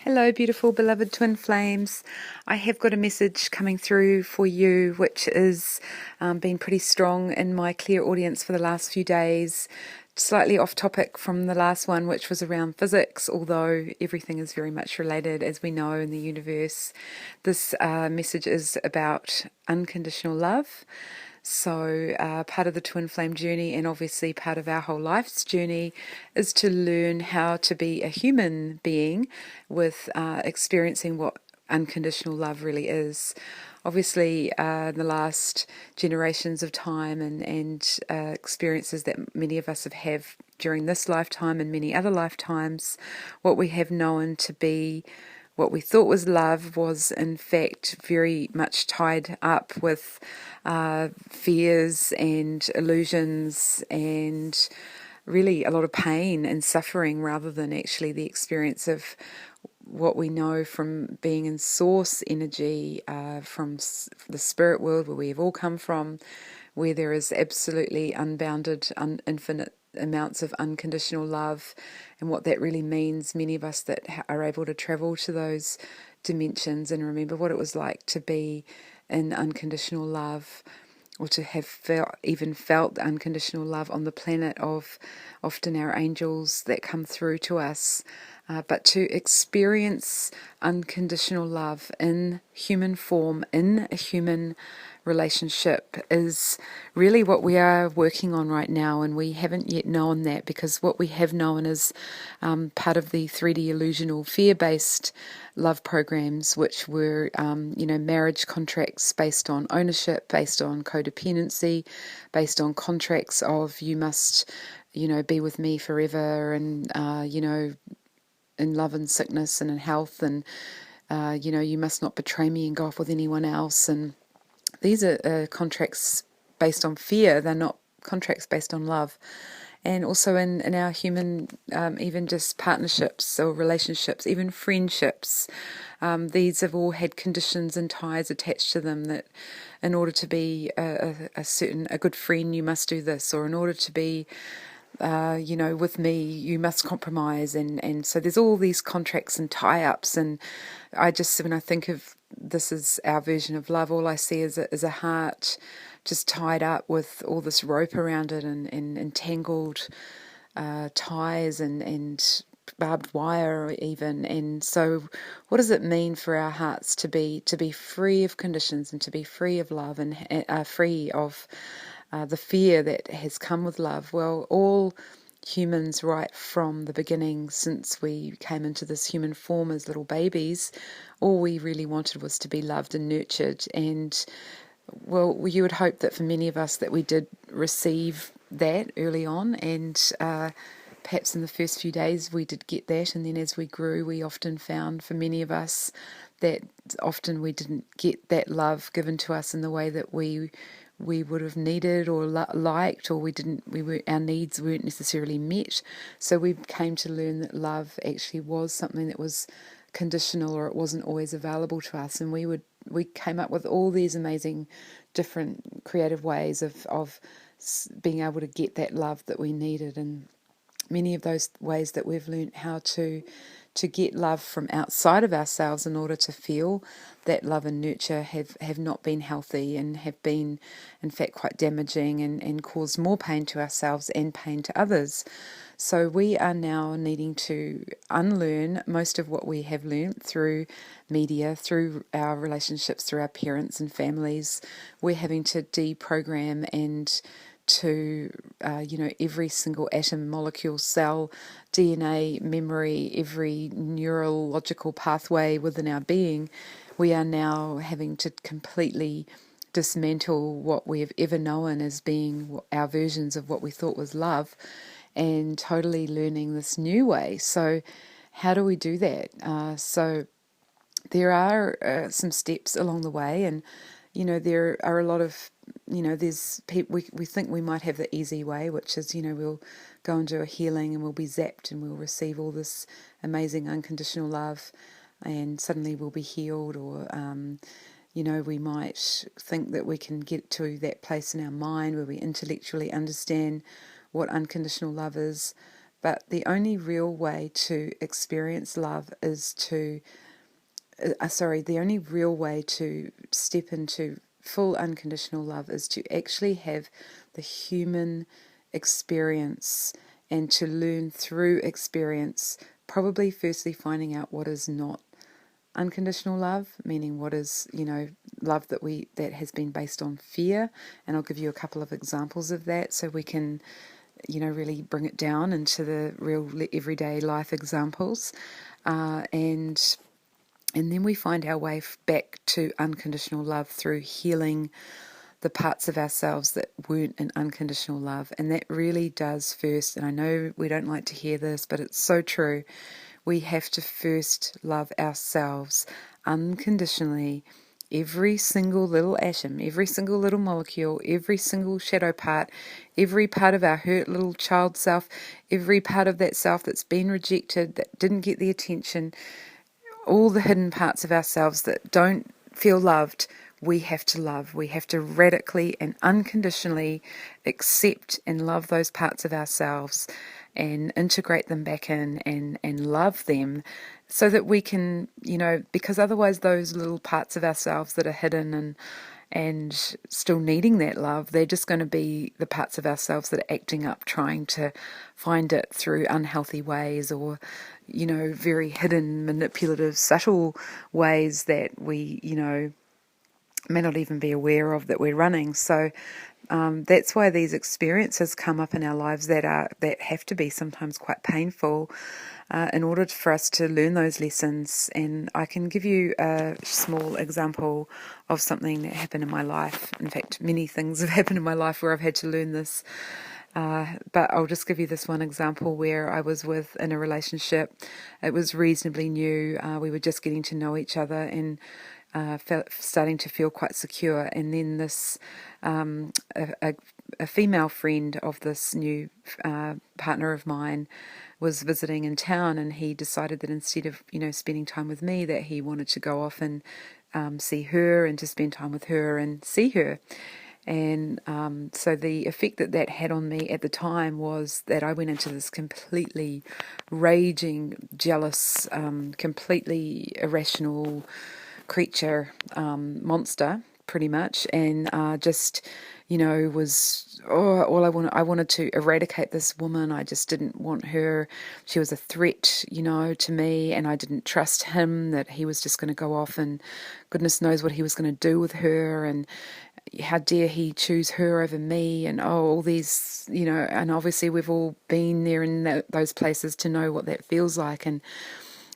Hello, beautiful, beloved twin flames. I have got a message coming through for you, which is been pretty strong in my clear audience for the last few days. Slightly off topic from the last one, which was around physics, although everything is very much related, as we know, in the universe. This message is about unconditional love. So part of the twin flame journey, and obviously part of our whole life's journey, is to learn how to be a human being with experiencing what unconditional love really is. Obviously, the last generations of time and experiences that many of us have during this lifetime and many other lifetimes, what we have known to be what we thought was love was in fact very much tied up with fears and illusions and really a lot of pain and suffering, rather than actually the experience of what we know from being in source energy, from the spirit world where we have all come from, where there is absolutely unbounded, infinite amounts of unconditional love, and what that really means. Many of us that are able to travel to those dimensions and remember what it was like to be in unconditional love, or to have even felt unconditional love on the planet of often our angels that come through to us. But to experience unconditional love in human form, in a human relationship, is really what we are working on right now, and we haven't yet known that, because what we have known is part of the 3D illusional fear-based love programs, which were marriage contracts based on ownership, based on codependency, based on contracts of you must be with me forever, and in love and sickness and in health, and you must not betray me and go off with anyone else. And these are contracts based on fear. They're not contracts based on love. And also in our human, even just partnerships or relationships, even friendships, these have all had conditions and ties attached to them, that in order to be a good friend, you must do this, or in order to be with me, you must compromise, and so there's all these contracts and tie-ups. And when I think of this as our version of love, all I see is a heart just tied up with all this rope around it, and entangled ties and barbed wire even. And so what does it mean for our hearts to be free of conditions, and to be free of love, and free of the fear that has come with love? Well, all humans right from the beginning, since we came into this human form as little babies, all we really wanted was to be loved and nurtured. And well, you would hope that for many of us that we did receive that early on, and perhaps in the first few days we did get that, and then as we grew, we often found, for many of us, that often we didn't get that love given to us in the way that we would have needed or liked, or our needs weren't necessarily met. So we came to learn that love actually was something that was conditional, or it wasn't always available to us. And we came up with all these amazing different creative ways of being able to get that love that we needed. And many of those ways that we've learned how to get love from outside of ourselves in order to feel that love and nurture have not been healthy, and have been in fact quite damaging, and caused more pain to ourselves and pain to others. So we are now needing to unlearn most of what we have learnt through media, through our relationships, through our parents and families. We're having to deprogram and to every single atom, molecule, cell, DNA, memory, every neurological pathway within our being. We are now having to completely dismantle what we have ever known as being our versions of what we thought was love, and totally learning this new way. So how do we do that? So there are some steps along the way, and there are a lot of, there's people, we think we might have the easy way, which is, we'll go and do a healing and we'll be zapped and we'll receive all this amazing unconditional love, and suddenly we'll be healed. Or we might think that we can get to that place in our mind where we intellectually understand what unconditional love is, But the only real way to experience love is the only real way to step into full unconditional love is to actually have the human experience and to learn through experience, probably firstly finding out what is not unconditional love, meaning what is, love that has been based on fear. And I'll give you a couple of examples of that so we can, really bring it down into the real everyday life examples. And then we find our way back to unconditional love through healing the parts of ourselves that weren't in unconditional love. And that really does first, and I know we don't like to hear this, but it's so true. We have to first love ourselves unconditionally. Every single little atom, every single little molecule, every single shadow part, every part of our hurt little child self, every part of that self that's been rejected, that didn't get the attention, all the hidden parts of ourselves that don't feel loved, we have to love. We have to radically and unconditionally accept and love those parts of ourselves and integrate them back in and love them so that we can, because otherwise those little parts of ourselves that are hidden and still needing that love, they're just going to be the parts of ourselves that are acting up, trying to find it through unhealthy ways or, very hidden, manipulative, subtle ways that we, may not even be aware of that we're running. So that's why these experiences come up in our lives that have to be sometimes quite painful in order for us to learn those lessons. And I can give you a small example of something that happened in my life. In fact, many things have happened in my life where I've had to learn this. But I'll just give you this one example where I was in a relationship. It was reasonably new. We were just getting to know each other and starting to feel quite secure. And then this a female friend of this new partner of mine was visiting in town, and he decided that instead of spending time with me, that he wanted to go off and see her and to spend time with her and see her. And so the effect that had on me at the time was that I went into this completely raging, jealous, completely irrational creature, monster, pretty much, and just was I wanted to eradicate this woman. I just didn't want her. She was a threat, to me, and I didn't trust him, that he was just going to go off and goodness knows what he was going to do with her, and how dare he choose her over me, and all these, and obviously we've all been there in those places to know what that feels like, and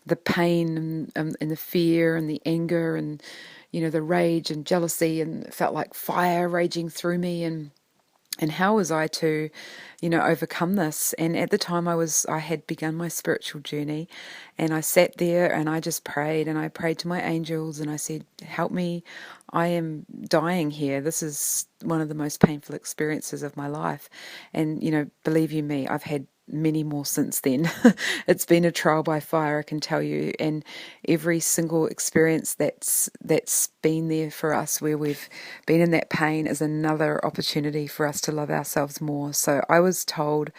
the pain and the fear and the anger and the rage and jealousy, and it felt like fire raging through me, and how was I to overcome this? And at the time I had begun my spiritual journey, and I sat there and I just prayed, and I prayed to my angels, and I said, help me, I am dying here. This is one of the most painful experiences of my life. And believe you me, I've had many more since then. It's been a trial by fire, I can tell you, and every single experience that's been there for us where we've been in that pain is another opportunity for us to love ourselves more. So I was told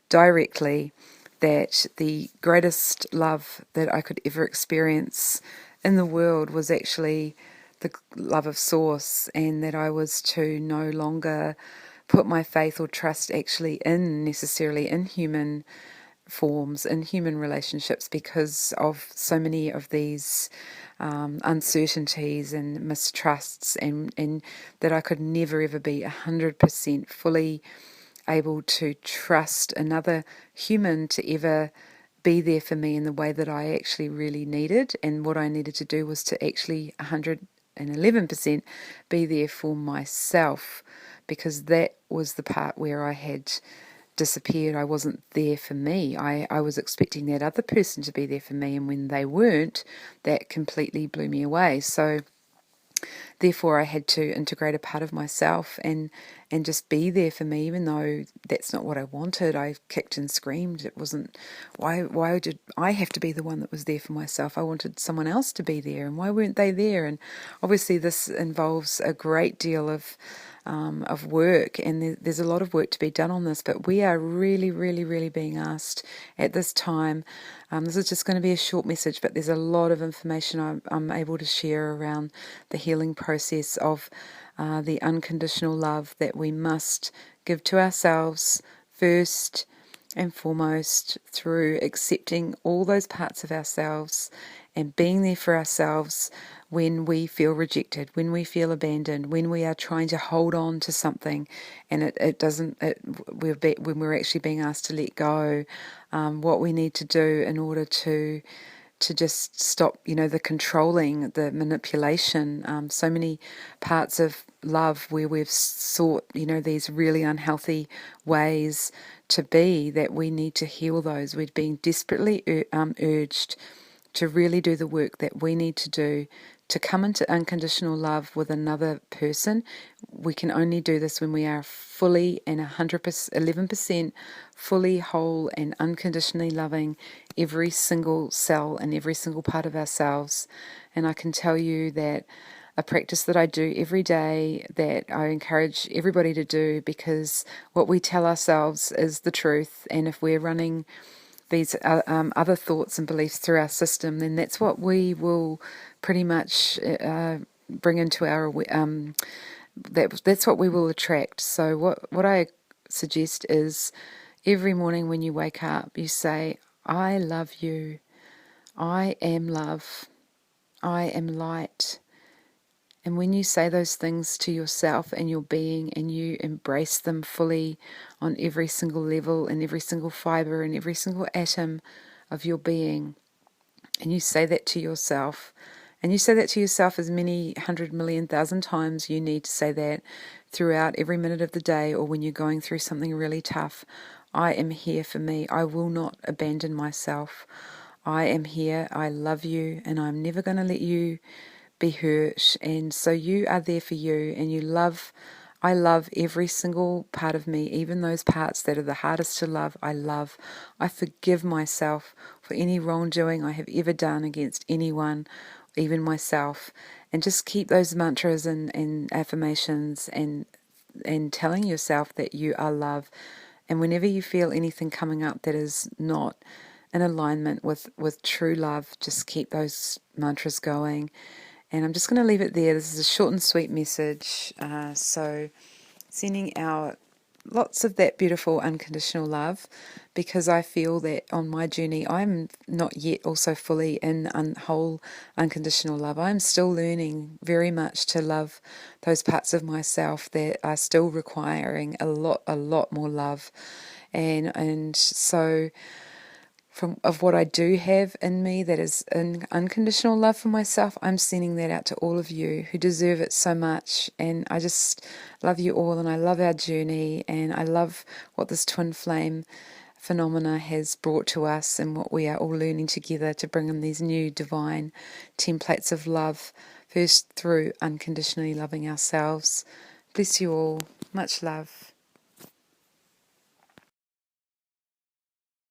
directly that the greatest love that I could ever experience in the world was actually the love of Source, and that I was to no longer put my faith or trust actually necessarily in human forms, in human relationships, because of so many of these uncertainties and mistrusts, and that I could never ever be 100% fully able to trust another human to ever be there for me in the way that I actually really needed. And what I needed to do was to actually 111% be there for myself, because that was the part where I had disappeared. I wasn't there for me. I was expecting that other person to be there for me, and when they weren't, that completely blew me away. So therefore I had to integrate a part of myself and just be there for me, even though that's not what I wanted. I kicked and screamed. It wasn't, why did I have to be the one that was there for myself? I wanted someone else to be there, and why weren't they there? And obviously this involves a great deal of of work, and there's a lot of work to be done on this, but we are really, really, really being asked at this time. This is just going to be a short message, but there's a lot of information I'm able to share around the healing process of the unconditional love that we must give to ourselves first and foremost, through accepting all those parts of ourselves and being there for ourselves when we feel rejected, when we feel abandoned, when we are trying to hold on to something and when we're actually being asked to let go, what we need to do in order to just stop, the controlling, the manipulation. So many parts of love where we've sought, these really unhealthy ways to be, that we need to heal those. We're being desperately urged to really do the work that we need to do to come into unconditional love with another person. We can only do this when we are fully and 11% fully whole and unconditionally loving every single cell and every single part of ourselves. And I can tell you that a practice that I do every day, that I encourage everybody to do, because what we tell ourselves is the truth. And if we're running these other thoughts and beliefs through our system, then that's what we will pretty much bring into our that's what we will attract. So what I suggest is every morning when you wake up, you say, I love you, I am love, I am light. And when you say those things to yourself and your being, and you embrace them fully on every single level and every single fiber and every single atom of your being, and you say that to yourself, and you say that to yourself as many 100,000,000 times you need to say that throughout every minute of the day, or when you're going through something really tough. I am here for me. I will not abandon myself. I am here. I love you, and I'm never going to let you be hurt. And so you are there for you, and I love every single part of me, even those parts that are the hardest to love. I forgive myself for any wrongdoing I have ever done against anyone, even myself. And just keep those mantras and affirmations and telling yourself that you are love. And whenever you feel anything coming up that is not in alignment with true love, just keep those mantras going. And I'm just going to leave it there. This is a short and sweet message. So sending out lots of that beautiful unconditional love, because I feel that on my journey, I'm not yet also fully in whole unconditional love. I'm still learning very much to love those parts of myself that are still requiring a lot more love. And so of what I do have in me that is an unconditional love for myself, I'm sending that out to all of you who deserve it so much. And I just love you all, and I love our journey, and I love what this twin flame phenomena has brought to us, and what we are all learning together to bring in these new divine templates of love, first through unconditionally loving ourselves. Bless you all. Much love.